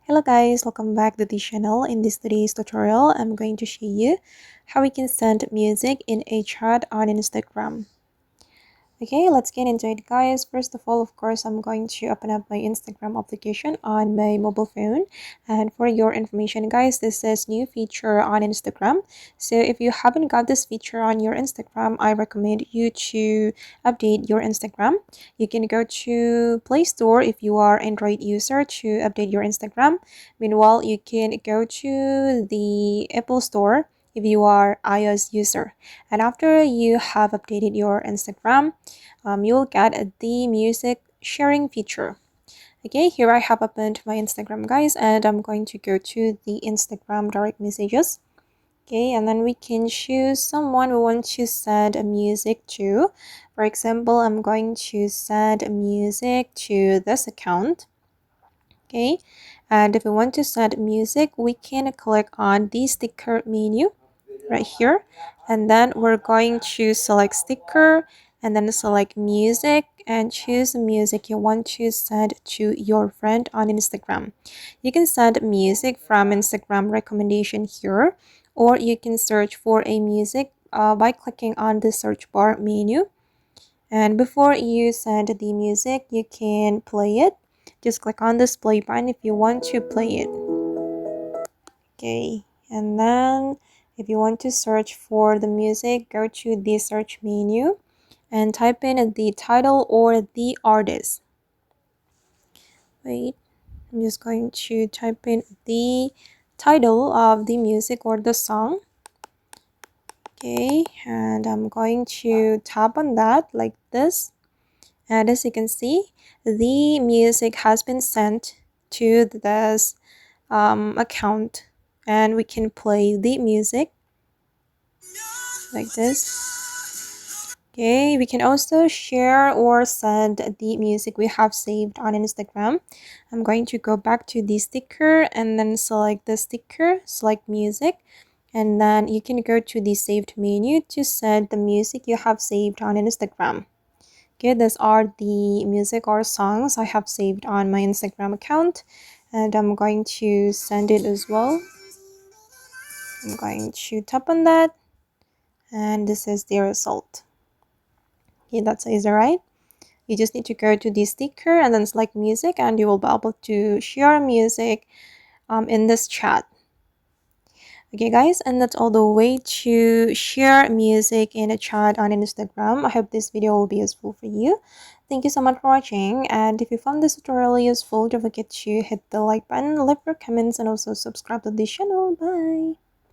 Hello guys, welcome back to the channel. In this today's tutorial, I'm going to show you how we can send music in a chat on Instagram. Okay, let's get into it guys. First of all, of course, I'm going to open up my Instagram application on my mobile phone. And for your information guys, this is new feature on Instagram. So if you haven't got this feature on your Instagram, I recommend you to update your Instagram. You can go to Play Store if you are Android user to update your Instagram. Meanwhile, you can go to the Apple Store if you are iOS user. And after you have updated your Instagram, you'll get the music sharing feature. Okay, here I have opened my Instagram guys, and I'm going to go to the Instagram direct messages. Okay, and then we can choose someone we want to send a music to. For example, I'm going to send music to this account. Okay, and if we want to send music, we can click on the sticker menu right here, and then we're going to select sticker and then select music and choose the music you want to send to your friend on Instagram. You can send music from Instagram recommendation here, or you can search for a music by clicking on the search bar menu. And before you send the music, you can play it. Just click on this play button if you want to play it. Okay, and then if you want to search for the music, go to the search menu and type in the title or the artist. Wait, I'm just going to type in the title of the music or the song. Okay, and I'm going to tap on that like this. And as you can see, the music has been sent to this account, and we can play the music like this. Okay, we can also share or send the music we have saved on Instagram. I'm going to go back to the sticker and then select the sticker, select music, and then you can go to the saved menu to send the music you have saved on Instagram. Okay, these are the music or songs I have saved on my Instagram account, and I'm going to send it as well. I'm going to tap on that, and this is the result. Okay, that's easy, right? You just need to go to the sticker and then select music, and you will be able to share music in this chat. Okay guys, and that's all the way to share music in a chat on Instagram. I hope this video will be useful for you. Thank you so much for watching, and if you found this tutorial useful, don't forget to hit the like button, leave your comments, and also subscribe to the channel. Bye!